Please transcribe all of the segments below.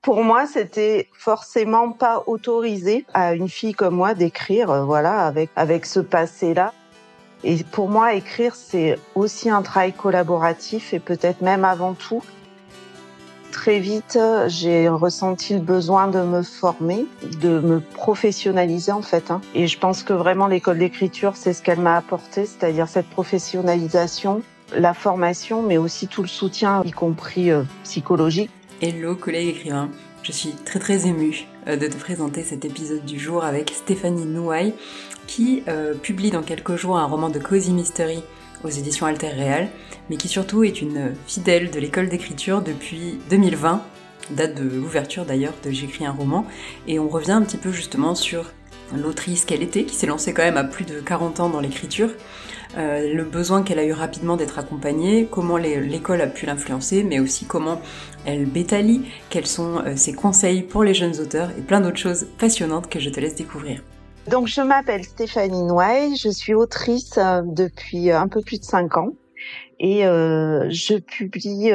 Pour moi, c'était forcément pas autorisé à une fille comme moi d'écrire, avec ce passé-là. Et pour moi, écrire, c'est aussi un travail collaboratif et peut-être même avant tout. Très vite, j'ai ressenti le besoin de me former, de me professionnaliser en fait. Et je pense que vraiment l'école d'écriture, c'est ce qu'elle m'a apporté, c'est-à-dire cette professionnalisation, la formation, mais aussi tout le soutien, y compris psychologique. Hello collègue écrivain, je suis très très émue de te présenter cet épisode du jour avec Stéphanie Nouaille qui publie dans quelques jours un roman de cozy mystery aux éditions Alter Réal, mais qui surtout est une fidèle de l'école d'écriture depuis 2020, date de l'ouverture d'ailleurs de J'écris un roman, et on revient un petit peu justement sur l'autrice qu'elle était, qui s'est lancée quand même à plus de 40 ans dans l'écriture, le besoin qu'elle a eu rapidement d'être accompagnée, comment l'école a pu l'influencer, mais aussi comment elle bétalie, quels sont ses conseils pour les jeunes auteurs et plein d'autres choses passionnantes que je te laisse découvrir. Donc je m'appelle Stéphanie Nouaille, je suis autrice depuis un peu plus de 5 ans et je publie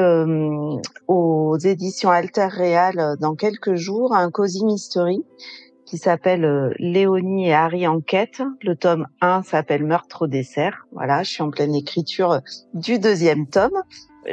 aux éditions Alter Réal dans quelques jours un cozy mystery qui s'appelle Léonie et Harry enquête. Le tome 1 s'appelle Meurtre au dessert. Voilà, je suis en pleine écriture du 2e tome.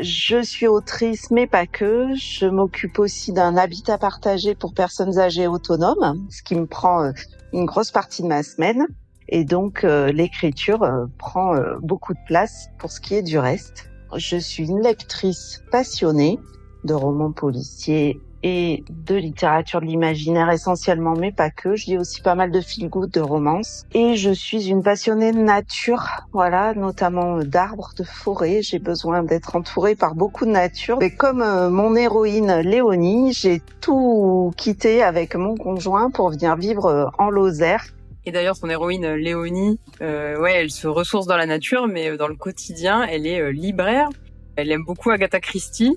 Je suis autrice, mais pas que. Je m'occupe aussi d'un habitat partagé pour personnes âgées autonomes, ce qui me prend une grosse partie de ma semaine. Et donc, l'écriture prend beaucoup de place pour ce qui est du reste. Je suis une lectrice passionnée de romans policiers et de littérature de l'imaginaire essentiellement, mais pas que. Je lis aussi pas mal de feel-good, de romances. Et je suis une passionnée de nature, voilà, notamment d'arbres, de forêts. J'ai besoin d'être entourée par beaucoup de nature. Et comme mon héroïne Léonie, j'ai tout quitté avec mon conjoint pour venir vivre en Lozère. Et d'ailleurs, son héroïne Léonie, elle se ressource dans la nature, mais dans le quotidien, elle est libraire. Elle aime beaucoup Agatha Christie,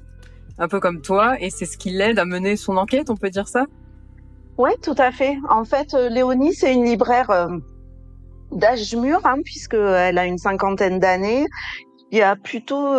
un peu comme toi, et c'est ce qui l'aide à mener son enquête, on peut dire ça ? Oui, tout à fait. En fait, Léonie, c'est une libraire d'âge mûr, puisqu'elle a une 50aine d'années. Il a plutôt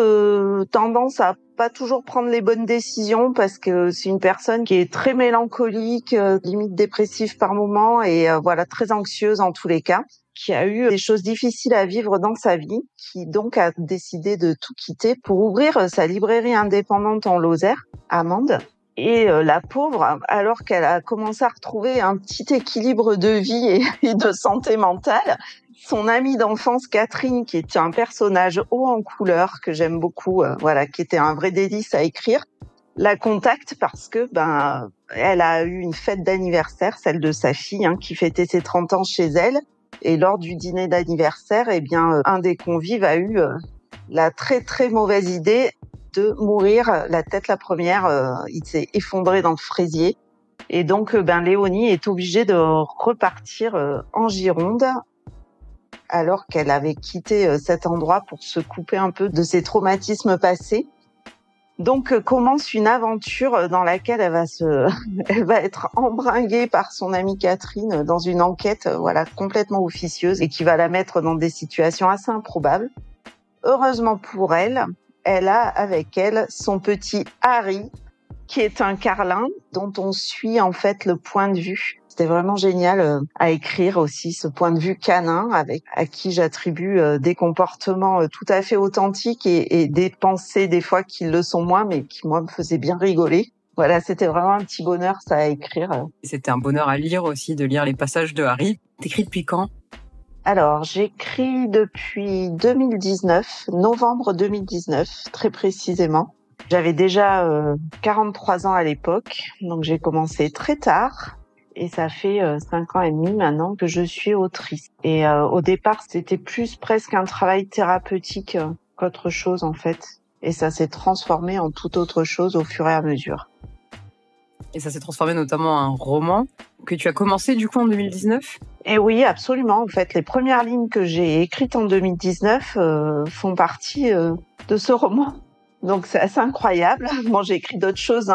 tendance à pas toujours prendre les bonnes décisions parce que c'est une personne qui est très mélancolique, limite dépressive par moment et très anxieuse en tous les cas, qui a eu des choses difficiles à vivre dans sa vie, qui donc a décidé de tout quitter pour ouvrir sa librairie indépendante en Lozère, à Mende. Et la pauvre, alors qu'elle a commencé à retrouver un petit équilibre de vie et de santé mentale, son amie d'enfance Catherine, qui était un personnage haut en couleur que j'aime beaucoup, qui était un vrai délice à écrire, la contacte parce que elle a eu une fête d'anniversaire, celle de sa fille, qui fêtait ses 30 ans chez elle. Et lors du dîner d'anniversaire, un des convives a eu la très très mauvaise idée de mourir la tête la première. Il s'est effondré dans le fraisier. Et donc, Léonie est obligée de repartir en Gironde alors qu'elle avait quitté cet endroit pour se couper un peu de ses traumatismes passés. Donc commence une aventure dans laquelle elle va être embringuée par son amie Catherine dans une enquête complètement officieuse et qui va la mettre dans des situations assez improbables. Heureusement pour elle, elle a avec elle son petit Harry, qui est un carlin dont on suit en fait le point de vue. C'était vraiment génial à écrire aussi, ce point de vue canin à qui j'attribue des comportements tout à fait authentiques et des pensées des fois qui le sont moins, mais qui moi me faisaient bien rigoler. Voilà, c'était vraiment un petit bonheur ça à écrire. C'était un bonheur à lire aussi, de lire les passages de Harry. T'écris depuis quand ? Alors, j'écris depuis 2019, novembre 2019, très précisément. J'avais déjà 43 ans à l'époque, donc j'ai commencé très tard. Et ça fait 5 ans et demi maintenant que je suis autrice. Et au départ, c'était plus presque un travail thérapeutique qu'autre chose en fait. Et ça s'est transformé en toute autre chose au fur et à mesure. Et ça s'est transformé notamment en un roman que tu as commencé du coup en 2019 ? Et oui, absolument. En fait, les premières lignes que j'ai écrites en 2019 font partie de ce roman. Donc c'est assez incroyable. Bon, j'ai écrit d'autres choses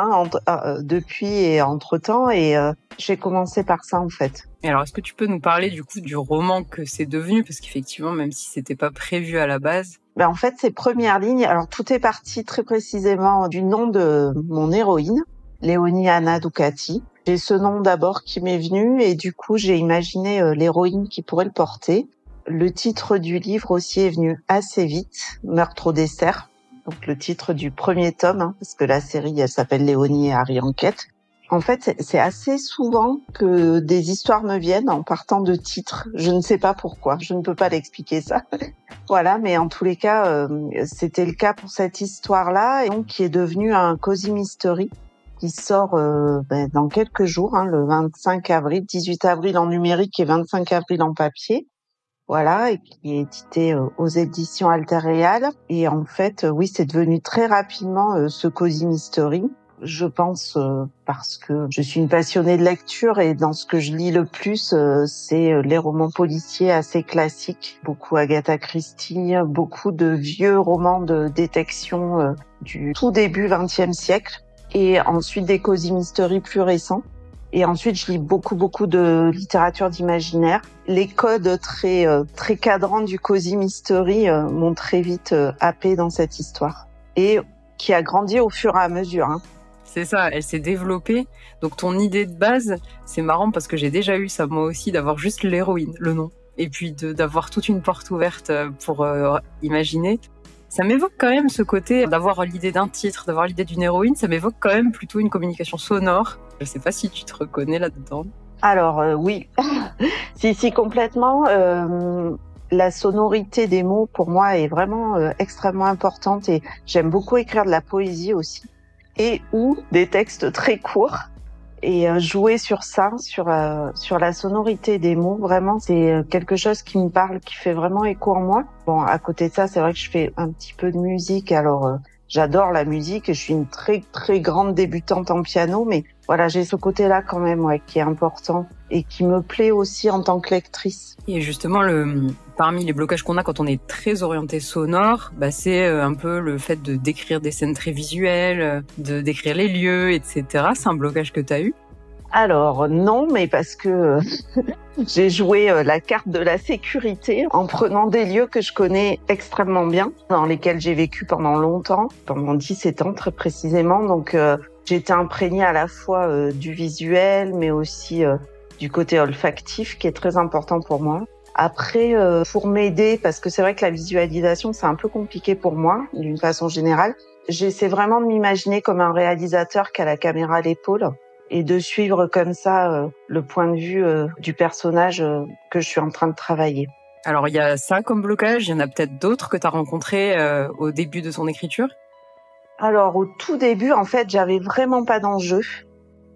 depuis et entre-temps et j'ai commencé par ça en fait. Et alors, est-ce que tu peux nous parler du coup du roman que c'est devenu ? Parce qu'effectivement, même si c'était pas prévu à la base. En fait, ces premières lignes, alors tout est parti très précisément du nom de mon héroïne, Léonie Anna Ducati. J'ai ce nom d'abord qui m'est venu et du coup, j'ai imaginé l'héroïne qui pourrait le porter. Le titre du livre aussi est venu assez vite, Meurtre au dessert. Donc le titre du premier tome, parce que la série, elle s'appelle Léonie et Harry Enquête. En fait, c'est assez souvent que des histoires me viennent en partant de titres. Je ne sais pas pourquoi, je ne peux pas l'expliquer ça. Voilà, mais en tous les cas, c'était le cas pour cette histoire-là, et donc qui est devenue un cozy mystery qui sort dans quelques jours, le 25 avril, 18 avril en numérique et 25 avril en papier. Voilà, et qui est édité aux éditions Alter Real. Et en fait, oui, c'est devenu très rapidement ce cozy mystery. Je pense parce que je suis une passionnée de lecture et dans ce que je lis le plus, c'est les romans policiers assez classiques. Beaucoup Agatha Christie, beaucoup de vieux romans de détection du tout début XXe siècle. Et ensuite des cozy mystery plus récents. Et ensuite, je lis beaucoup de littérature d'imaginaire. Les codes très cadrans du cozy mystery m'ont très vite happé dans cette histoire. Et qui a grandi au fur et à mesure. C'est ça, elle s'est développée. Donc ton idée de base, c'est marrant parce que j'ai déjà eu ça moi aussi, d'avoir juste l'héroïne, le nom. Et puis d'avoir toute une porte ouverte pour imaginer. Ça m'évoque quand même ce côté d'avoir l'idée d'un titre, d'avoir l'idée d'une héroïne, ça m'évoque quand même plutôt une communication sonore. Je sais pas si tu te reconnais là-dedans. Alors oui, si complètement. La sonorité des mots pour moi est vraiment extrêmement importante et j'aime beaucoup écrire de la poésie aussi et ou des textes très courts. Et jouer sur ça, sur la sonorité des mots, vraiment, c'est quelque chose qui me parle, qui fait vraiment écho en moi. Bon, à côté de ça, c'est vrai que je fais un petit peu de musique. Alors, j'adore la musique. Je suis une très très grande débutante en piano, mais voilà, j'ai ce côté-là quand même, ouais, qui est important et qui me plaît aussi en tant que lectrice. Et justement, parmi les blocages qu'on a quand on est très orienté sonore, c'est un peu le fait de décrire des scènes très visuelles, de décrire les lieux, etc. C'est un blocage que tu as eu? Alors non, mais parce que j'ai joué la carte de la sécurité en prenant des lieux que je connais extrêmement bien, dans lesquels j'ai vécu pendant longtemps, pendant 17 ans très précisément. Donc j'étais imprégnée à la fois du visuel, mais aussi du côté olfactif qui est très important pour moi. Après, pour m'aider, parce que c'est vrai que la visualisation, c'est un peu compliqué pour moi, d'une façon générale, j'essaie vraiment de m'imaginer comme un réalisateur qui a la caméra à l'épaule et de suivre comme ça le point de vue du personnage que je suis en train de travailler. Alors, il y a ça comme blocage, il y en a peut-être d'autres que tu as rencontrés au début de ton écriture? Alors, au tout début, en fait, j'avais vraiment pas d'enjeu.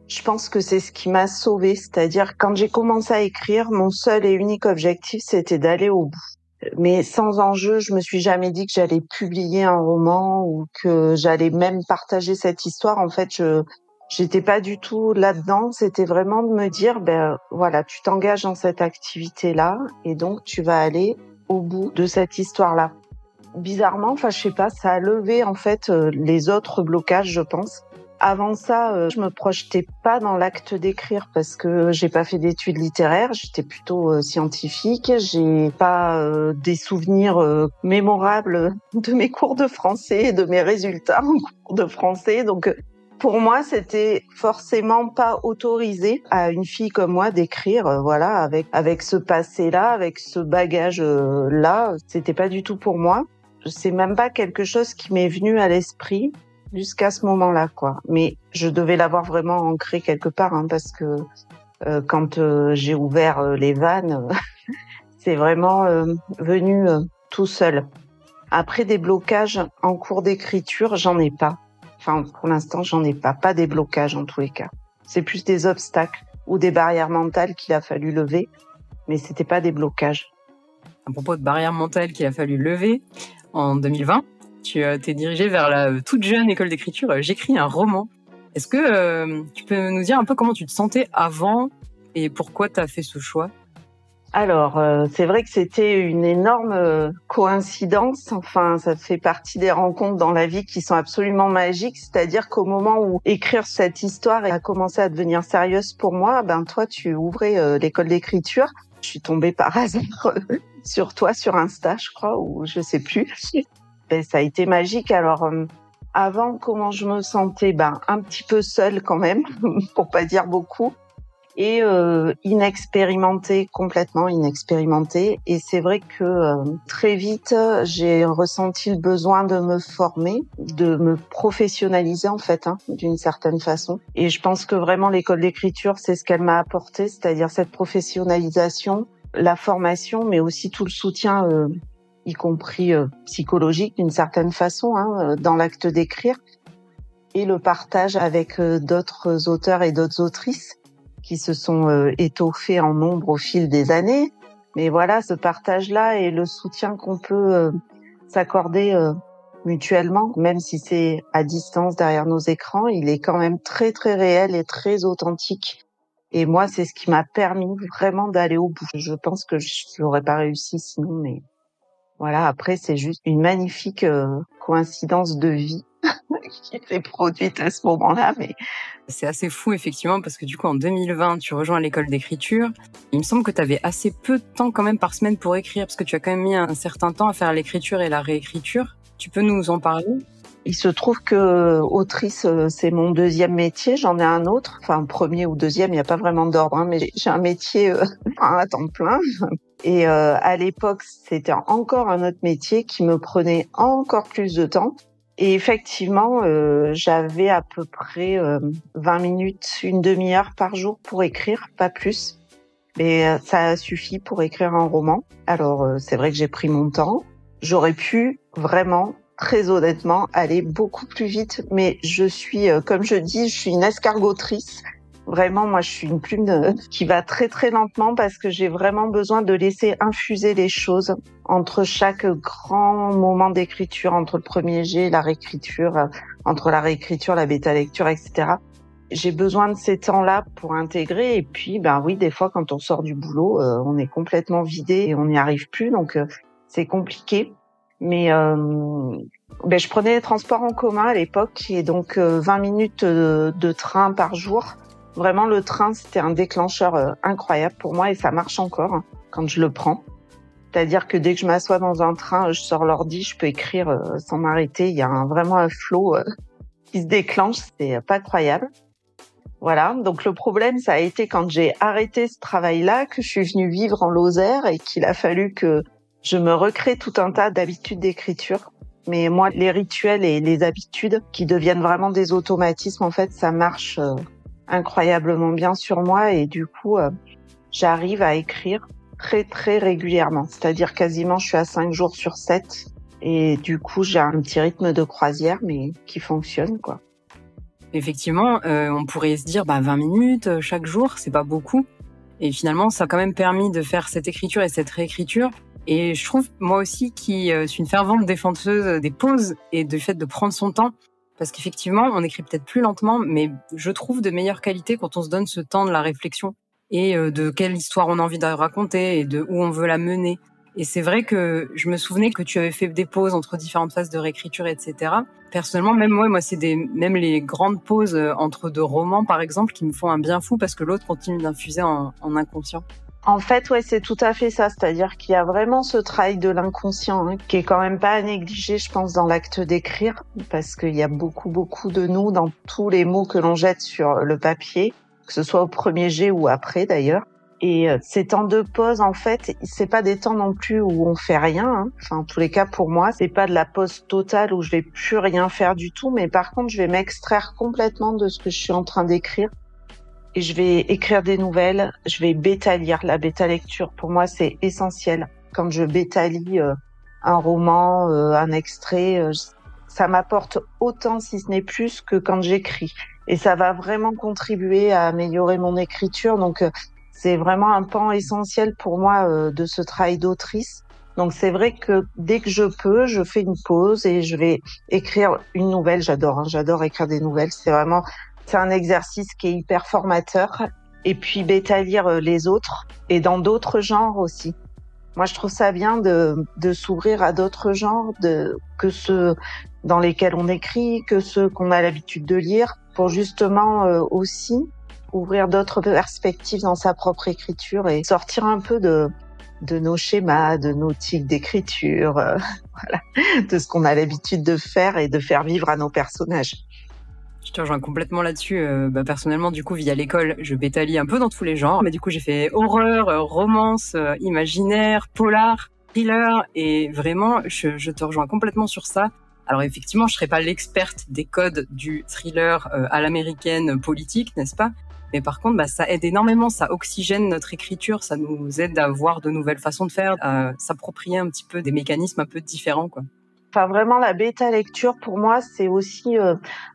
Je pense que c'est ce qui m'a sauvée, c'est-à-dire quand j'ai commencé à écrire, mon seul et unique objectif, c'était d'aller au bout. Mais sans enjeu, je me suis jamais dit que j'allais publier un roman ou que j'allais même partager cette histoire. En fait, j'étais pas du tout là-dedans. C'était vraiment de me dire, voilà, tu t'engages dans cette activité-là et donc tu vas aller au bout de cette histoire-là. Bizarrement, je sais pas, ça a levé en fait les autres blocages, je pense. Avant ça, je me projetais pas dans l'acte d'écrire parce que j'ai pas fait d'études littéraires, j'étais plutôt scientifique, j'ai pas des souvenirs mémorables de mes cours de français et de mes résultats en cours de français. Donc pour moi, c'était forcément pas autorisé à une fille comme moi d'écrire voilà avec ce passé-là, avec ce bagage là, c'était pas du tout pour moi. C'est même pas quelque chose qui m'est venu à l'esprit jusqu'à ce moment-là, quoi. Mais je devais l'avoir vraiment ancré quelque part, parce que quand j'ai ouvert les vannes, c'est vraiment venu tout seul. Après, des blocages en cours d'écriture, j'en ai pas. Enfin, pour l'instant, j'en ai pas. Pas des blocages en tous les cas. C'est plus des obstacles ou des barrières mentales qu'il a fallu lever, mais c'était pas des blocages. À propos de barrières mentales qu'il a fallu lever, en 2020, tu t'es dirigée vers la toute jeune école d'écriture J'écris un roman. Est-ce que tu peux nous dire un peu comment tu te sentais avant et pourquoi tu as fait ce choix? Alors, c'est vrai que c'était une énorme coïncidence. Enfin, ça fait partie des rencontres dans la vie qui sont absolument magiques. C'est-à-dire qu'au moment où écrire cette histoire a commencé à devenir sérieuse pour moi, toi, tu ouvrais l'école d'écriture. Je suis tombée par hasard sur toi, sur Insta, je crois, ou je sais plus. Ça a été magique. Alors, Avant, comment je me sentais? Un petit peu seule quand même, pour pas dire beaucoup. Et complètement inexpérimentée. Et c'est vrai que très vite, j'ai ressenti le besoin de me former, de me professionnaliser en fait, d'une certaine façon. Et je pense que vraiment l'école d'écriture, c'est ce qu'elle m'a apporté, c'est-à-dire cette professionnalisation, la formation, mais aussi tout le soutien, y compris psychologique d'une certaine façon, dans l'acte d'écrire, et le partage avec d'autres auteurs et d'autres autrices qui se sont étoffés en nombre au fil des années. Mais voilà, ce partage-là et le soutien qu'on peut s'accorder mutuellement, même si c'est à distance derrière nos écrans, il est quand même très très réel et très authentique. Et moi, c'est ce qui m'a permis vraiment d'aller au bout. Je pense que je n'aurais pas réussi sinon, mais voilà, après, c'est juste une magnifique coïncidence de vie qui s'est produite à ce moment-là, mais c'est assez fou effectivement parce que du coup en 2020 tu rejoins l'école d'écriture. Il me semble que tu avais assez peu de temps quand même par semaine pour écrire parce que tu as quand même mis un certain temps à faire l'écriture et la réécriture. Tu peux nous en parler? Il se trouve que autrice, c'est mon deuxième métier. J'en ai un autre, enfin premier ou deuxième, il n'y a pas vraiment d'ordre, mais j'ai un métier à temps plein. Et à l'époque, c'était encore un autre métier qui me prenait encore plus de temps. Et effectivement, j'avais à peu près 20 minutes, une demi-heure par jour pour écrire, pas plus. Mais ça suffit pour écrire un roman. Alors, c'est vrai que j'ai pris mon temps. J'aurais pu vraiment, très honnêtement, aller beaucoup plus vite. Mais je suis, comme je dis, je suis une escargotrice. Vraiment, moi, je suis une plume qui va très très lentement parce que j'ai vraiment besoin de laisser infuser les choses entre chaque grand moment d'écriture, entre le premier jet, la réécriture, entre la réécriture, la bêta-lecture, etc. J'ai besoin de ces temps-là pour intégrer. Et puis, oui, des fois, quand on sort du boulot, on est complètement vidé et on n'y arrive plus. Donc, c'est compliqué. Mais je prenais les transports en commun à l'époque et donc 20 minutes de train par jour. Vraiment, le train, c'était un déclencheur incroyable pour moi et ça marche encore quand je le prends. C'est-à-dire que dès que je m'assois dans un train, je sors l'ordi, je peux écrire sans m'arrêter. Il y a vraiment un flow qui se déclenche, c'est pas croyable. Voilà, donc le problème, ça a été quand j'ai arrêté ce travail-là, que je suis venue vivre en Lozère et qu'il a fallu que je me recrée tout un tas d'habitudes d'écriture. Mais moi, les rituels et les habitudes qui deviennent vraiment des automatismes, en fait, ça marche incroyablement bien sur moi et du coup, j'arrive à écrire très très régulièrement. C'est-à-dire quasiment, je suis à 5 jours sur 7 et du coup, j'ai un petit rythme de croisière mais qui fonctionne, quoi. Effectivement, on pourrait se dire 20 minutes chaque jour, c'est pas beaucoup. Et finalement, ça a quand même permis de faire cette écriture et cette réécriture. Et je trouve, moi aussi, qui suis une fervente défenseuse des pauses et du fait de prendre son temps, parce qu'effectivement, on écrit peut-être plus lentement, mais je trouve de meilleure qualité quand on se donne ce temps de la réflexion et de quelle histoire on a envie de raconter et de où on veut la mener. Et c'est vrai que je me souvenais que tu avais fait des pauses entre différentes phases de réécriture, etc. Personnellement, même moi, c'est même les grandes pauses entre deux romans, par exemple, qui me font un bien fou parce que l'autre continue d'infuser en inconscient. En fait, ouais, c'est tout à fait ça. C'est-à-dire qu'il y a vraiment ce travail de l'inconscient qui est quand même pas à négliger, je pense, dans l'acte d'écrire, parce qu'il y a beaucoup de nous dans tous les mots que l'on jette sur le papier, que ce soit au premier jet ou après d'ailleurs. Et ces temps de pause, en fait, c'est pas des temps non plus où on fait rien. Enfin, en tous les cas, pour moi, c'est pas de la pause totale où je vais plus rien faire du tout, mais par contre, je vais m'extraire complètement de ce que je suis en train d'écrire. Et je vais écrire des nouvelles, je vais bêta-lire. La bêta-lecture, pour moi, c'est essentiel. Quand je bêta-lis un roman, un extrait, ça m'apporte autant, si ce n'est plus, que quand j'écris. Et ça va vraiment contribuer à améliorer mon écriture. Donc, c'est vraiment un pan essentiel pour moi de ce travail d'autrice. Donc, c'est vrai que dès que je peux, je fais une pause et je vais écrire une nouvelle. J'adore écrire des nouvelles. C'est un exercice qui est hyper formateur. Et puis, bêta-lire les autres et dans d'autres genres aussi. Moi, je trouve ça bien de s'ouvrir à d'autres genres que ceux dans lesquels on écrit, que ceux qu'on a l'habitude de lire, pour justement aussi ouvrir d'autres perspectives dans sa propre écriture et sortir un peu de de nos schémas, de nos tics d'écriture, voilà, de ce qu'on a l'habitude de faire et de faire vivre à nos personnages. Je te rejoins complètement là-dessus. Personnellement, du coup, via l'école, je bétalie un peu dans tous les genres. Mais du coup, j'ai fait horreur, romance, imaginaire, polar, thriller. Et vraiment, je te rejoins complètement sur ça. Alors effectivement, je serais pas l'experte des codes du thriller à l'américaine politique, n'est-ce pas? Mais par contre, ça aide énormément, ça oxygène notre écriture, ça nous aide à voir de nouvelles façons de faire, à s'approprier un petit peu des mécanismes un peu différents, quoi. Enfin, vraiment, la bêta-lecture, pour moi, c'est aussi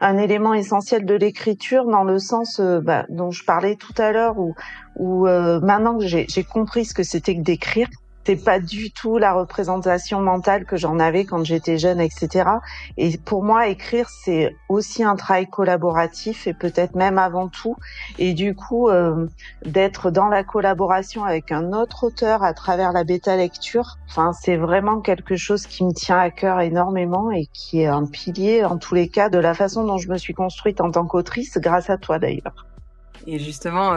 un élément essentiel de l'écriture dans le sens dont je parlais tout à l'heure, où maintenant que j'ai compris ce que c'était que d'écrire, c'est pas du tout la représentation mentale que j'en avais quand j'étais jeune, etc. Et pour moi, écrire, c'est aussi un travail collaboratif et peut-être même avant tout. Et du coup, d'être dans la collaboration avec un autre auteur à travers la bêta-lecture, enfin, c'est vraiment quelque chose qui me tient à cœur énormément et qui est un pilier, en tous les cas, de la façon dont je me suis construite en tant qu'autrice, grâce à toi d'ailleurs. Et justement,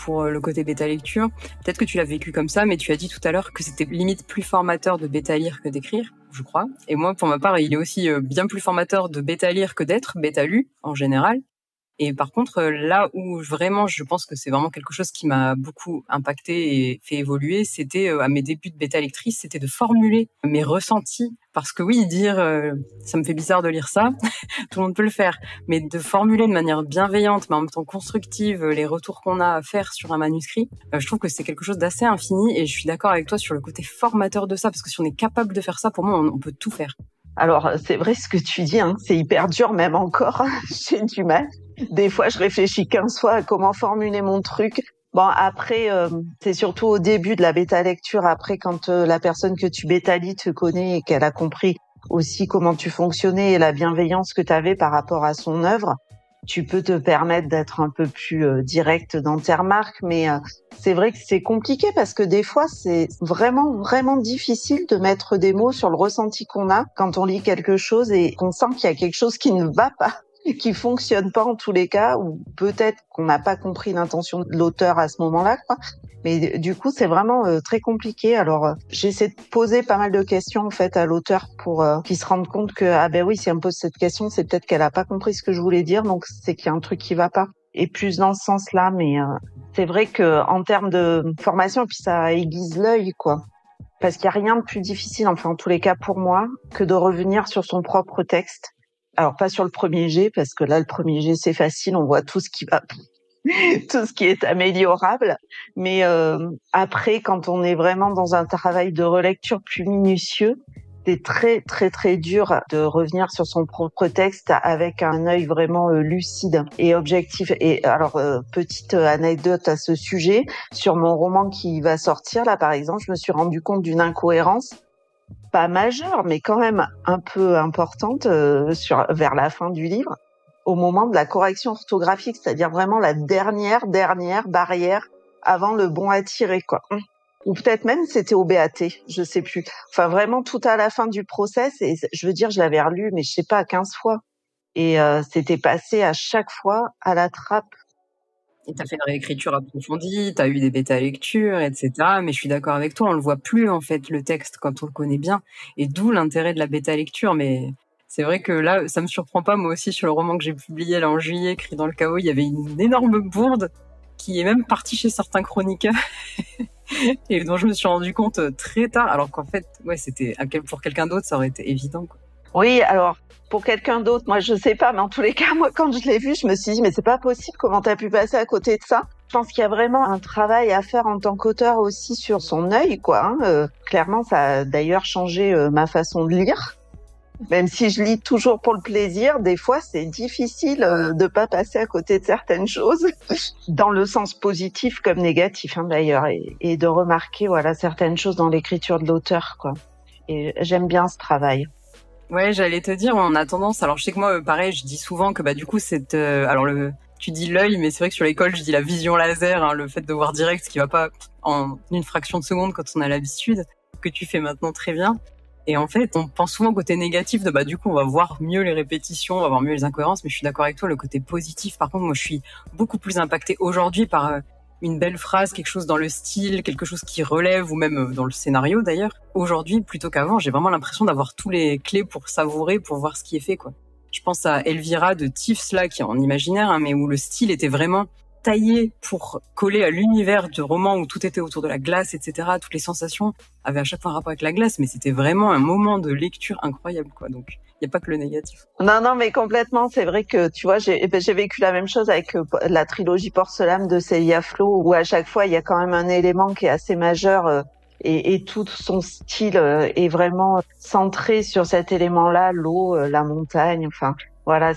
pour le côté bêta-lecture, peut-être que tu l'as vécu comme ça, mais tu as dit tout à l'heure que c'était limite plus formateur de bêta-lire que d'écrire, je crois. Et moi, pour ma part, il est aussi bien plus formateur de bêta-lire que d'être bêta-lu, en général. Et par contre, là où vraiment, je pense que c'est vraiment quelque chose qui m'a beaucoup impacté et fait évoluer, c'était à mes débuts de bêta lectrice, c'était de formuler mes ressentis. Parce que oui, dire ça me fait bizarre de lire ça, tout le monde peut le faire, mais de formuler de manière bienveillante, mais en même temps constructive, les retours qu'on a à faire sur un manuscrit, je trouve que c'est quelque chose d'assez infini. Et je suis d'accord avec toi sur le côté formateur de ça, parce que si on est capable de faire ça, pour moi, on peut tout faire. Alors, c'est vrai ce que tu dis, hein, c'est hyper dur, même encore, j'ai du mal. Des fois, je réfléchis 15 fois à comment formuler mon truc. Bon, après, c'est surtout au début de la bêta-lecture, après, quand la personne que tu bêtalies te connaît et qu'elle a compris aussi comment tu fonctionnais et la bienveillance que tu avais par rapport à son œuvre, tu peux te permettre d'être un peu plus direct dans tes remarques, mais c'est vrai que c'est compliqué parce que des fois, c'est vraiment, vraiment difficile de mettre des mots sur le ressenti qu'on a quand on lit quelque chose et qu'on sent qu'il y a quelque chose qui ne va pas, qui fonctionne pas en tous les cas, ou peut-être qu'on n'a pas compris l'intention de l'auteur à ce moment-là, quoi. Mais du coup, c'est vraiment très compliqué. Alors, j'essaie de poser pas mal de questions en fait à l'auteur pour qu'il se rende compte que ah ben oui, si elle me pose cette question, c'est peut-être qu'elle a pas compris ce que je voulais dire, donc c'est qu'il y a un truc qui va pas. Et plus dans ce sens-là, mais c'est vrai que en termes de formation, puis ça aiguise l'œil, quoi. Parce qu'il y a rien de plus difficile, enfin en tous les cas pour moi, que de revenir sur son propre texte. Alors pas sur le premier jet, parce que là le premier jet c'est facile, on voit tout ce qui va tout ce qui est améliorable. Mais après, quand on est vraiment dans un travail de relecture plus minutieux, c'est très, très, très dur de revenir sur son propre texte avec un œil vraiment lucide et objectif. Et alors, petite anecdote à ce sujet, sur mon roman qui va sortir, là, par exemple, je me suis rendu compte d'une incohérence, pas majeure, mais quand même un peu importante vers la fin du livre, au moment de la correction orthographique, c'est-à-dire vraiment la dernière barrière avant le bon à tirer, quoi. Ou peut-être même c'était au BAT, je sais plus. Enfin, vraiment tout à la fin du process, et je veux dire, je l'avais relu, mais je sais pas, 15 fois. Et c'était passé à chaque fois à la trappe. Et t'as fait une réécriture approfondie, t'as eu des bêta-lectures, etc. Mais je suis d'accord avec toi, on le voit plus, en fait, le texte, quand on le connaît bien. Et d'où l'intérêt de la bêta-lecture. Mais c'est vrai que là, ça me surprend pas. Moi aussi, sur le roman que j'ai publié là en juillet, Cri dans le chaos, il y avait une énorme bourde qui est même partie chez certains chroniqueurs et dont je me suis rendu compte très tard. Alors qu'en fait, ouais, c'était pour quelqu'un d'autre, ça aurait été évident, quoi. Oui, alors pour quelqu'un d'autre, moi je sais pas, mais en tous les cas, moi quand je l'ai vu, je me suis dit mais c'est pas possible, comment t'as pu passer à côté de ça? Je pense qu'il y a vraiment un travail à faire en tant qu'auteur aussi sur son œil, quoi. Clairement, ça a d'ailleurs changé ma façon de lire. Même si je lis toujours pour le plaisir, des fois c'est difficile de pas passer à côté de certaines choses, dans le sens positif comme négatif d'ailleurs, et de remarquer voilà certaines choses dans l'écriture de l'auteur, quoi. Et j'aime bien ce travail. Ouais, j'allais te dire, on a tendance. Alors, je sais que moi, pareil, je dis souvent que du coup, tu dis l'œil, mais c'est vrai que sur l'école, je dis la vision laser, hein, le fait de voir direct, ce qui va pas en une fraction de seconde quand on a l'habitude, que tu fais maintenant très bien. Et en fait, on pense souvent au côté négatif de du coup, on va voir mieux les répétitions, on va voir mieux les incohérences. Mais je suis d'accord avec toi, le côté positif. Par contre, moi, je suis beaucoup plus impactée aujourd'hui par une belle phrase, quelque chose dans le style, quelque chose qui relève, ou même dans le scénario d'ailleurs. Aujourd'hui, plutôt qu'avant, j'ai vraiment l'impression d'avoir tous les clés pour savourer, pour voir ce qui est fait, quoi. Je pense à Elvira de Tiffs, là, qui est en imaginaire, hein, mais où le style était vraiment taillé pour coller à l'univers du roman où tout était autour de la glace, etc. Toutes les sensations avaient à chaque fois un rapport avec la glace, mais c'était vraiment un moment de lecture incroyable, quoi. Donc, il n'y a pas que le négatif. Non, mais complètement. C'est vrai que, tu vois, j'ai vécu la même chose avec la trilogie Porcelaine de Célia Flo, où à chaque fois, il y a quand même un élément qui est assez majeur, et tout son style est vraiment centré sur cet élément-là, l'eau, la montagne, enfin, voilà,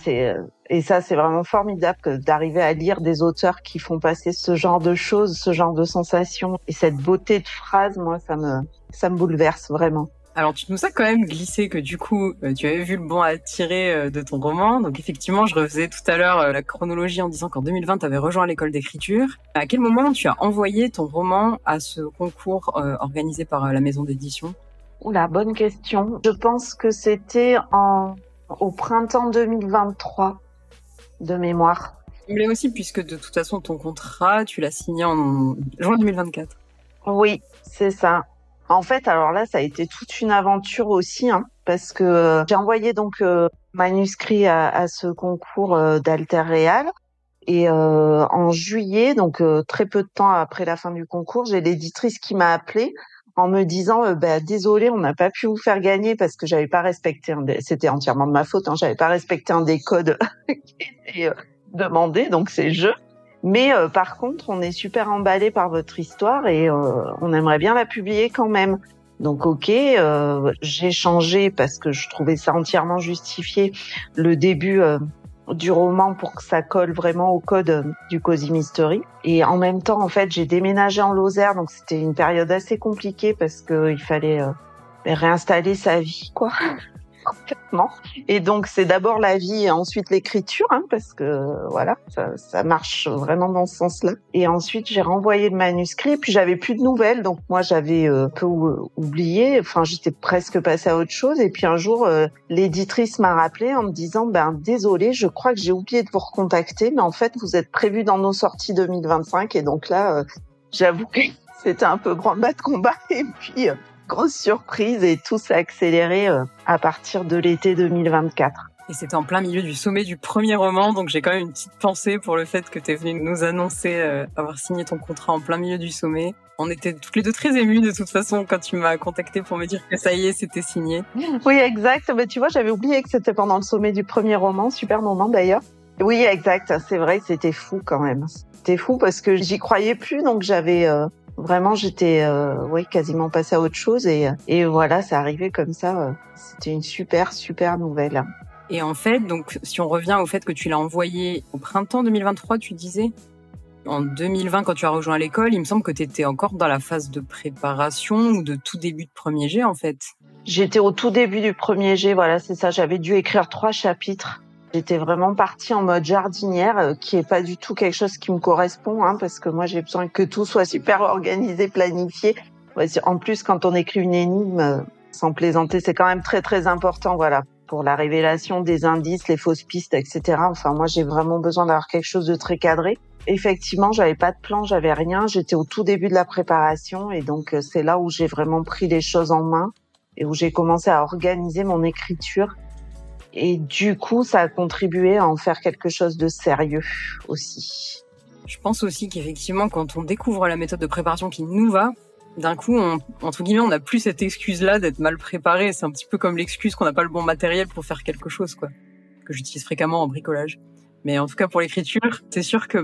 et ça, c'est vraiment formidable d'arriver à lire des auteurs qui font passer ce genre de choses, ce genre de sensations, et cette beauté de phrase, moi, ça me bouleverse vraiment. Alors, tu nous as quand même glissé que du coup, tu avais vu le bon à tirer de ton roman. Donc effectivement, je refaisais tout à l'heure la chronologie en disant qu'en 2020, tu avais rejoint l'école d'écriture. À quel moment tu as envoyé ton roman à ce concours organisé par la maison d'édition ? Oula, bonne question. Je pense que c'était au printemps 2023, de mémoire. Mais aussi, puisque de toute façon, ton contrat, tu l'as signé en juin 2024. Oui, c'est ça. En fait, alors là, ça a été toute une aventure aussi, hein, parce que j'ai envoyé donc manuscrit à ce concours d'Alter Réal. Et en juillet, donc très peu de temps après la fin du concours, j'ai l'éditrice qui m'a appelée en me disant désolée, on n'a pas pu vous faire gagner parce que j'avais pas respecté c'était entièrement de ma faute, hein, j'avais pas respecté un des codes qui était demandé, donc c'est je. Mais par contre, on est super emballé par votre histoire et on aimerait bien la publier quand même. Donc ok, j'ai changé parce que je trouvais ça entièrement justifié le début du roman pour que ça colle vraiment au code du Cozy Mystery. Et en même temps, en fait, j'ai déménagé en Lozère, donc c'était une période assez compliquée parce que il fallait réinstaller sa vie, quoi. Complètement. Et donc c'est d'abord la vie et ensuite l'écriture, hein, parce que voilà, ça marche vraiment dans ce sens-là. Et ensuite j'ai renvoyé le manuscrit, puis j'avais plus de nouvelles, donc moi j'avais un peu oublié. Enfin, j'étais presque passée à autre chose. Et puis un jour, l'éditrice m'a rappelé en me disant désolée, je crois que j'ai oublié de vous recontacter, mais en fait vous êtes prévu dans nos sorties 2025. Et donc là, j'avoue que c'était un peu branle-bas de combat. Et puis grosse surprise et tout s'est accéléré à partir de l'été 2024. Et c'était en plein milieu du sommet du premier roman, donc j'ai quand même une petite pensée pour le fait que tu es venu nous annoncer avoir signé ton contrat en plein milieu du sommet. On était toutes les deux très émues de toute façon quand tu m'as contacté pour me dire que ça y est, c'était signé. Oui, exact. Mais tu vois, j'avais oublié que c'était pendant le sommet du premier roman. Super moment d'ailleurs. Oui, exact. C'est vrai que c'était fou quand même. C'était fou parce que j'y croyais plus, donc j'avais... Vraiment, j'étais quasiment passée à autre chose et voilà, ça arrivait comme ça. C'était une super nouvelle. Et en fait, donc si on revient au fait que tu l'as envoyé au printemps 2023, tu disais en 2020 quand tu as rejoint l'école, il me semble que tu étais encore dans la phase de préparation ou de tout début de premier jet en fait. J'étais au tout début du premier jet, voilà, c'est ça. J'avais dû écrire 3 chapitres. J'étais vraiment partie en mode jardinière, qui est pas du tout quelque chose qui me correspond, hein, parce que moi j'ai besoin que tout soit super organisé, planifié. En plus, quand on écrit une énigme, sans plaisanter, c'est quand même très important, voilà, pour la révélation des indices, les fausses pistes, etc. Enfin, moi j'ai vraiment besoin d'avoir quelque chose de très cadré. Effectivement, j'avais pas de plan, j'avais rien. J'étais au tout début de la préparation et donc c'est là où j'ai vraiment pris les choses en main et où j'ai commencé à organiser mon écriture. Et du coup, ça a contribué à en faire quelque chose de sérieux aussi. Je pense aussi qu'effectivement, quand on découvre la méthode de préparation qui nous va, d'un coup, entre guillemets, on n'a plus cette excuse-là d'être mal préparé. C'est un petit peu comme l'excuse qu'on n'a pas le bon matériel pour faire quelque chose, quoi, que j'utilise fréquemment en bricolage. Mais en tout cas, pour l'écriture, c'est sûr que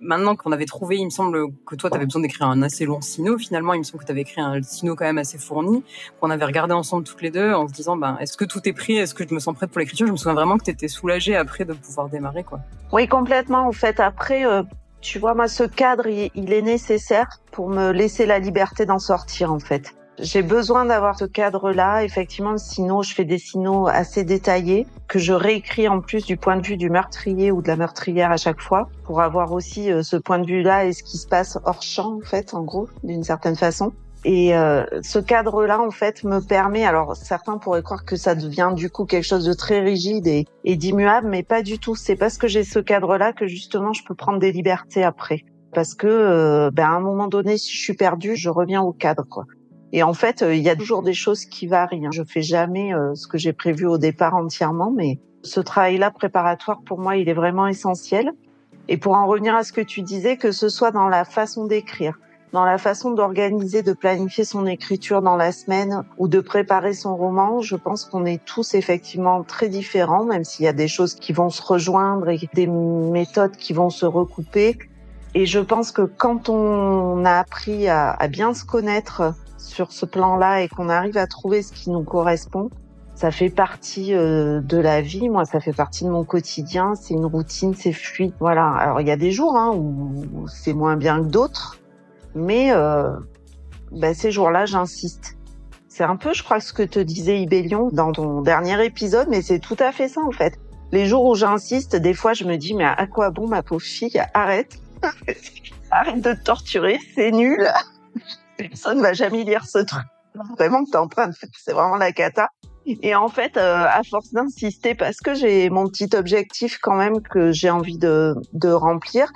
maintenant qu'on avait trouvé, il me semble que toi, tu avais besoin d'écrire un assez long sino. Finalement, il me semble que tu avais écrit un sino quand même assez fourni, qu'on avait regardé ensemble toutes les deux en se disant, est-ce que tout est pris? Est-ce que je me sens prête pour l'écriture? Je me souviens vraiment que tu étais soulagée après de pouvoir démarrer, quoi. Oui, complètement. En fait, après, tu vois, moi, ce cadre, il est nécessaire pour me laisser la liberté d'en sortir, en fait. J'ai besoin d'avoir ce cadre-là. Effectivement, sinon, je fais des sinos assez détaillés que je réécris en plus du point de vue du meurtrier ou de la meurtrière à chaque fois pour avoir aussi ce point de vue-là et ce qui se passe hors champ, en fait, en gros, d'une certaine façon. Et ce cadre-là, en fait, me permet... Alors, certains pourraient croire que ça devient du coup quelque chose de très rigide et d'immuable, mais pas du tout. C'est parce que j'ai ce cadre-là que justement, je peux prendre des libertés après. parce que à un moment donné, si je suis perdue, je reviens au cadre, quoi. Et en fait, il y a toujours des choses qui varient, hein. Je fais jamais ce que j'ai prévu au départ entièrement, mais ce travail-là préparatoire, pour moi, il est vraiment essentiel. Et pour en revenir à ce que tu disais, que ce soit dans la façon d'écrire, dans la façon d'organiser, de planifier son écriture dans la semaine ou de préparer son roman, je pense qu'on est tous effectivement très différents, même s'il y a des choses qui vont se rejoindre et des méthodes qui vont se recouper. Et je pense que quand on a appris à bien se connaître sur ce plan-là et qu'on arrive à trouver ce qui nous correspond, ça fait partie de la vie. Moi, ça fait partie de mon quotidien. C'est une routine, c'est fluide. Voilà. Alors, il y a des jours où c'est moins bien que d'autres, mais ces jours-là, j'insiste. C'est un peu, je crois, ce que te disait Ibélion dans ton dernier épisode, mais c'est tout à fait ça, en fait. Les jours où j'insiste, des fois, je me dis, mais à quoi bon, ma pauvre fille, arrête. Arrête de te torturer, c'est nul. Personne va jamais lire ce truc. Vraiment que t'es en train de faire, c'est vraiment la cata. Et en fait, à force d'insister, parce que j'ai mon petit objectif quand même que j'ai envie de remplir,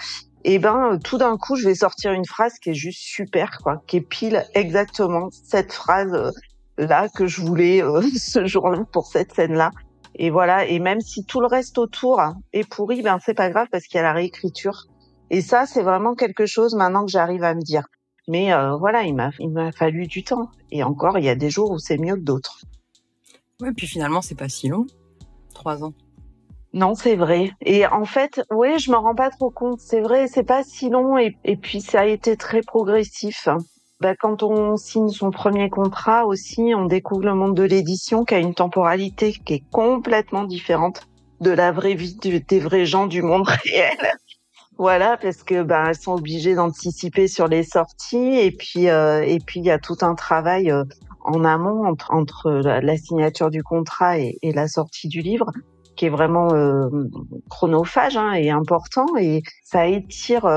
tout d'un coup, je vais sortir une phrase qui est juste super, quoi, qui est pile exactement cette phrase là que je voulais ce jour-là pour cette scène-là. Et voilà. Et même si tout le reste autour est pourri, c'est pas grave parce qu'il y a la réécriture. Et ça, c'est vraiment quelque chose maintenant que j'arrive à me dire. Mais voilà, il m'a fallu du temps. Et encore, il y a des jours où c'est mieux que d'autres. Ouais, puis finalement, c'est pas si long. 3 ans. Non, c'est vrai. Et en fait, oui, je me rends pas trop compte. C'est vrai, c'est pas si long. Et puis, ça a été très progressif. Quand on signe son premier contrat aussi, on découvre le monde de l'édition qui a une temporalité qui est complètement différente de la vraie vie des vrais gens du monde réel. Voilà, parce que elles sont obligées d'anticiper sur les sorties et puis il y a tout un travail en amont entre la signature du contrat et la sortie du livre qui est vraiment chronophage et important, et ça étire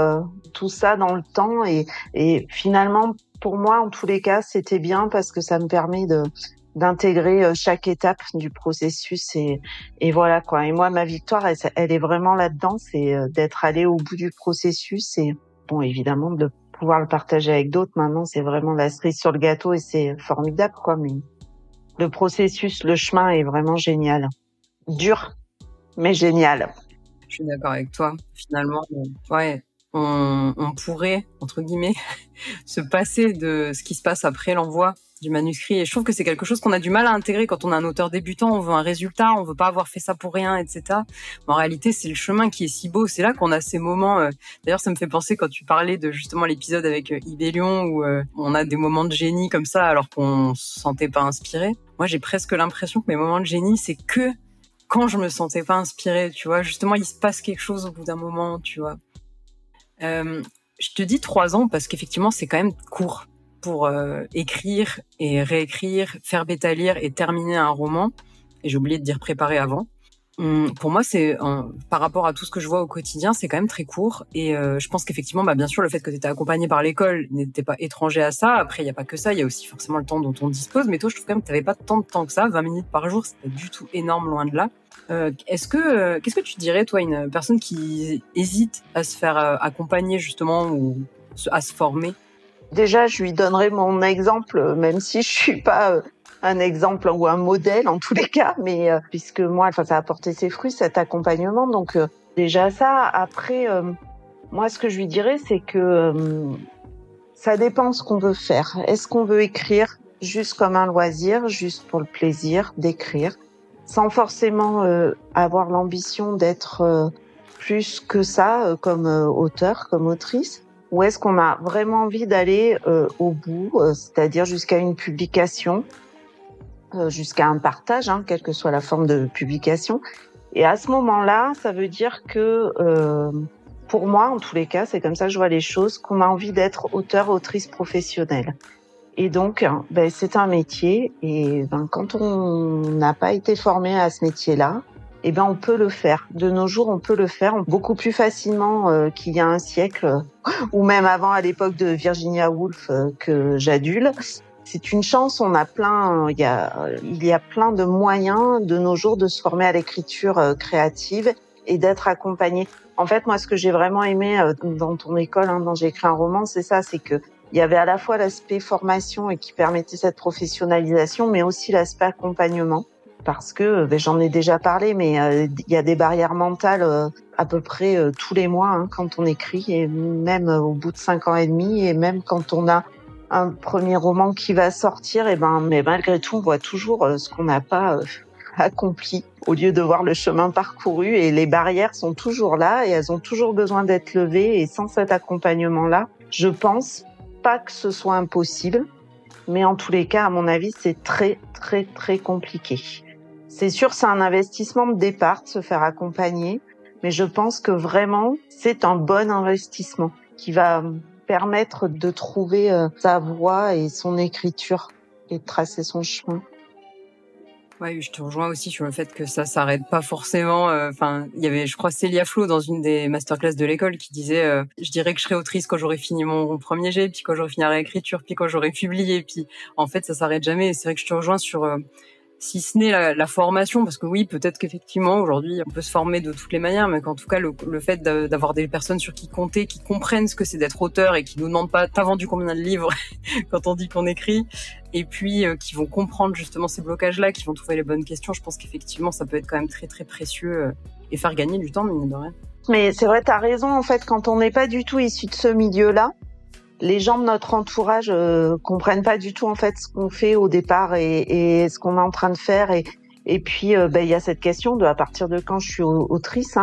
tout ça dans le temps, et finalement pour moi en tous les cas c'était bien parce que ça me permet d'intégrer chaque étape du processus, et voilà, quoi. Et moi, ma victoire, elle est vraiment là-dedans, c'est d'être allée au bout du processus, et bon, évidemment, de pouvoir le partager avec d'autres maintenant, c'est vraiment la cerise sur le gâteau, et c'est formidable, quoi. Mais le processus, le chemin est vraiment génial. Dur, mais génial. Je suis d'accord avec toi. Finalement, ouais, on pourrait, entre guillemets, se passer de ce qui se passe après l'envoi du manuscrit. Et je trouve que c'est quelque chose qu'on a du mal à intégrer quand on est un auteur débutant. On veut un résultat, on veut pas avoir fait ça pour rien, etc. Mais en réalité, c'est le chemin qui est si beau. C'est là qu'on a ces moments. D'ailleurs, ça me fait penser quand tu parlais de justement l'épisode avec Ibélion où on a des moments de génie comme ça alors qu'on se sentait pas inspiré. Moi, j'ai presque l'impression que mes moments de génie, c'est que quand je me sentais pas inspirée, tu vois. Justement, il se passe quelque chose au bout d'un moment, tu vois. Je te dis 3 ans parce qu'effectivement, c'est quand même court pour écrire et réécrire, faire bêta lire et terminer un roman. Et j'ai oublié de dire préparer avant. Pour moi, c'est par rapport à tout ce que je vois au quotidien, c'est quand même très court. Et je pense qu'effectivement, bien sûr, le fait que tu étais accompagné par l'école n'était pas étranger à ça. Après, il y a pas que ça, il y a aussi forcément le temps dont on dispose. Mais toi, je trouve quand même que tu n'avais pas tant de temps que ça. 20 minutes par jour, c'est pas du tout énorme, loin de là. Qu'est-ce que tu dirais, toi, une personne qui hésite à se faire accompagner justement ou à se former? Déjà, je lui donnerai mon exemple, même si je suis pas un exemple ou un modèle en tous les cas, mais puisque moi, ça a porté ses fruits, cet accompagnement. Donc déjà ça. Après, moi, ce que je lui dirais, c'est que ça dépend ce qu'on veut faire. Est-ce qu'on veut écrire juste comme un loisir, juste pour le plaisir d'écrire, sans forcément avoir l'ambition d'être plus que ça comme auteur, comme autrice? Ou est-ce qu'on a vraiment envie d'aller au bout, c'est-à-dire jusqu'à une publication, jusqu'à un partage, quelle que soit la forme de publication? Et à ce moment-là, ça veut dire que, pour moi, en tous les cas, c'est comme ça que je vois les choses, qu'on a envie d'être auteur, autrice professionnelle. Et donc, c'est un métier, et quand on n'a pas été formé à ce métier-là, on peut le faire. De nos jours, on peut le faire beaucoup plus facilement qu'il y a un siècle, ou même avant, à l'époque de Virginia Woolf, que j'adule. C'est une chance, il y a plein de moyens de nos jours de se former à l'écriture créative et d'être accompagné. En fait, moi, ce que j'ai vraiment aimé dans ton école, dont j'ai écrit un roman, c'est ça, c'est que il y avait à la fois l'aspect formation et qui permettait cette professionnalisation, mais aussi l'aspect accompagnement. Parce que j'en ai déjà parlé, mais il y a des barrières mentales à peu près tous les mois quand on écrit, et même au bout de 5 ans et demi, et même quand on a un premier roman qui va sortir, mais malgré tout, on voit toujours ce qu'on n'a pas accompli au lieu de voir le chemin parcouru, et les barrières sont toujours là et elles ont toujours besoin d'être levées, et sans cet accompagnement-là, je pense pas que ce soit impossible, mais en tous les cas, à mon avis, c'est très, très, très compliqué. C'est sûr, c'est un investissement de départ de se faire accompagner, mais je pense que vraiment, c'est un bon investissement qui va permettre de trouver sa voie et son écriture et de tracer son chemin. Ouais, je te rejoins aussi sur le fait que ça s'arrête pas forcément. Il y avait, je crois, Célia Flo dans une des masterclass de l'école qui disait je dirais que je serai autrice quand j'aurai fini mon premier jet, puis quand j'aurai fini la réécriture, puis quand j'aurai publié, puis en fait ça s'arrête jamais. Et c'est vrai que je te rejoins sur si ce n'est la formation, parce que oui, peut-être qu'effectivement aujourd'hui on peut se former de toutes les manières, mais qu'en tout cas le fait d'avoir des personnes sur qui compter, qui comprennent ce que c'est d'être auteur et qui nous demandent pas t'as vendu combien de livres quand on dit qu'on écrit, et puis qui vont comprendre justement ces blocages-là, qui vont trouver les bonnes questions, je pense qu'effectivement ça peut être quand même très très précieux et faire gagner du temps, mine de rien. Mais c'est vrai, t'as raison, en fait, quand on n'est pas du tout issu de ce milieu-là, les gens de notre entourage comprennent pas du tout en fait ce qu'on fait au départ et ce qu'on est en train de faire, et puis il y a cette question de à partir de quand je suis autrice,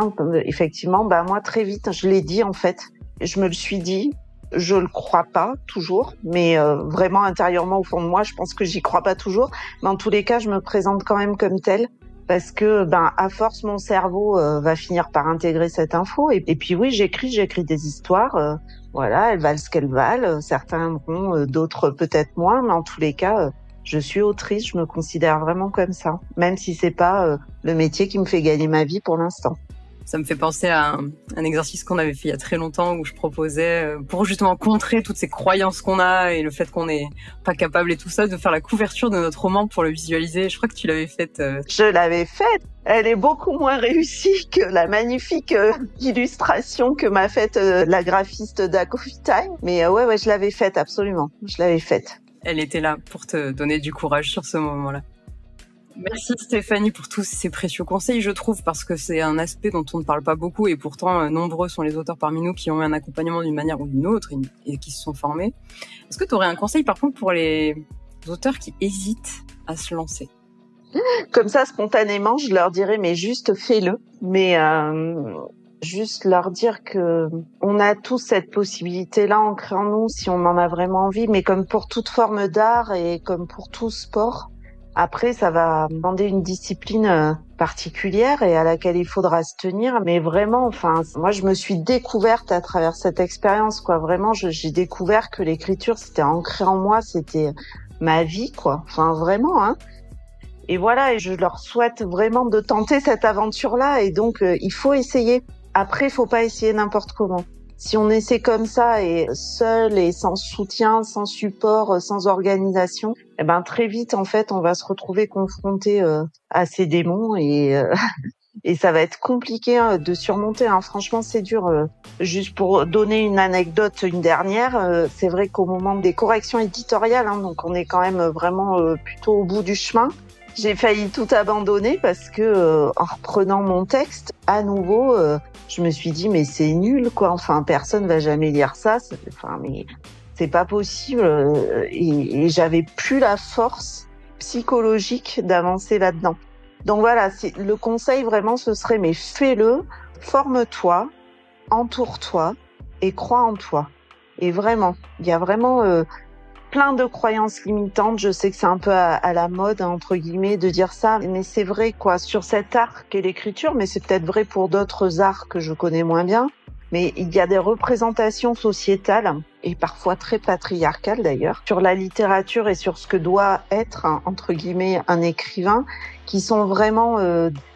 effectivement, moi très vite je l'ai dit, en fait, je me le suis dit, je le crois pas toujours, mais vraiment intérieurement au fond de moi je pense que j'y crois pas toujours, mais en tous les cas je me présente quand même comme telle, parce que à force mon cerveau va finir par intégrer cette info, et puis oui, j'écris des histoires, voilà, elles valent ce qu'elles valent, certains aimeront, d'autres peut-être moins, mais en tous les cas je suis autrice, je me considère vraiment comme ça, même si c'est pas le métier qui me fait gagner ma vie pour l'instant. Ça me fait penser à un exercice qu'on avait fait il y a très longtemps, où je proposais, pour justement contrer toutes ces croyances qu'on a et le fait qu'on n'est pas capable et tout ça, de faire la couverture de notre roman pour le visualiser. Je crois que tu l'avais faite. Je l'avais faite. Elle est beaucoup moins réussie que la magnifique illustration que m'a faite la graphiste d'Acoffee Time. Mais ouais, je l'avais faite, absolument. Je l'avais faite. Elle était là pour te donner du courage sur ce moment-là. Merci Stéphanie pour tous ces précieux conseils, je trouve, parce que c'est un aspect dont on ne parle pas beaucoup, et pourtant nombreux sont les auteurs parmi nous qui ont eu un accompagnement d'une manière ou d'une autre et qui se sont formés. Est-ce que tu aurais un conseil par contre pour les auteurs qui hésitent à se lancer ? Comme ça, spontanément, je leur dirais mais juste fais-le. Mais juste leur dire que on a tous cette possibilité-là ancrée en nous si on en a vraiment envie, mais comme pour toute forme d'art et comme pour tout sport, après, ça va demander une discipline particulière et à laquelle il faudra se tenir. Mais vraiment, moi, je me suis découverte à travers cette expérience, quoi. Vraiment, j'ai découvert que l'écriture, c'était ancré en moi, c'était ma vie, quoi. Vraiment, Et voilà, et je leur souhaite vraiment de tenter cette aventure-là. Et donc, il faut essayer. Après, il faut pas essayer n'importe comment. Si on essaie comme ça et seul et sans soutien, sans support, sans organisation, très vite en fait on va se retrouver confronté à ces démons et ça va être compliqué de surmonter. Franchement, c'est dur. Juste pour donner une anecdote, une dernière, c'est vrai qu'au moment des corrections éditoriales, donc on est quand même vraiment plutôt au bout du chemin. J'ai failli tout abandonner parce que en reprenant mon texte à nouveau, je me suis dit mais c'est nul quoi. Personne va jamais lire ça. Mais c'est pas possible. Et j'avais plus la force psychologique d'avancer là-dedans. Donc voilà, le conseil vraiment ce serait mais fais-le, forme-toi, entoure-toi et crois en toi. Et vraiment, il y a vraiment plein de croyances limitantes. Je sais que c'est un peu à la mode, entre guillemets, de dire ça, mais c'est vrai, quoi, sur cet art qu'est l'écriture, mais c'est peut-être vrai pour d'autres arts que je connais moins bien. Mais il y a des représentations sociétales, et parfois très patriarcales d'ailleurs, sur la littérature et sur ce que doit être, entre guillemets, un écrivain, qui sont vraiment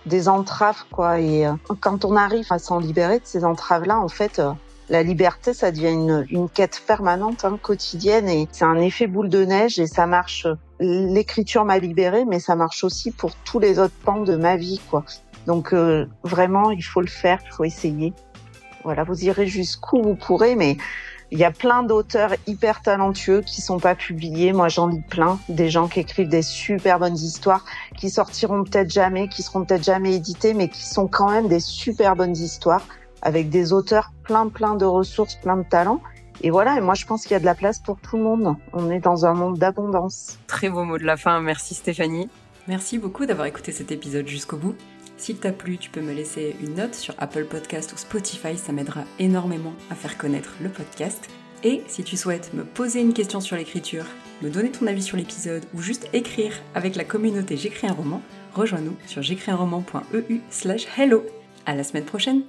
des entraves, quoi. Et quand on arrive à s'en libérer de ces entraves-là, en fait... la liberté, ça devient une quête permanente, quotidienne, et c'est un effet boule de neige et ça marche. L'écriture m'a libérée, mais ça marche aussi pour tous les autres pans de ma vie, quoi. Donc vraiment, il faut le faire, il faut essayer. Voilà, vous irez jusqu'où vous pourrez, mais il y a plein d'auteurs hyper talentueux qui sont pas publiés. Moi, j'en lis plein, des gens qui écrivent des super bonnes histoires, qui sortiront peut-être jamais, qui seront peut-être jamais éditées, mais qui sont quand même des super bonnes histoires, avec des auteurs plein de ressources, plein de talents. Et voilà, et moi je pense qu'il y a de la place pour tout le monde. On est dans un monde d'abondance. Très beau mot de la fin, merci Stéphanie. Merci beaucoup d'avoir écouté cet épisode jusqu'au bout. S'il t'a plu, tu peux me laisser une note sur Apple Podcast ou Spotify, ça m'aidera énormément à faire connaître le podcast. Et si tu souhaites me poser une question sur l'écriture, me donner ton avis sur l'épisode ou juste écrire avec la communauté J'écris un roman, rejoins-nous sur j'écrisunroman.eu/hello. À la semaine prochaine!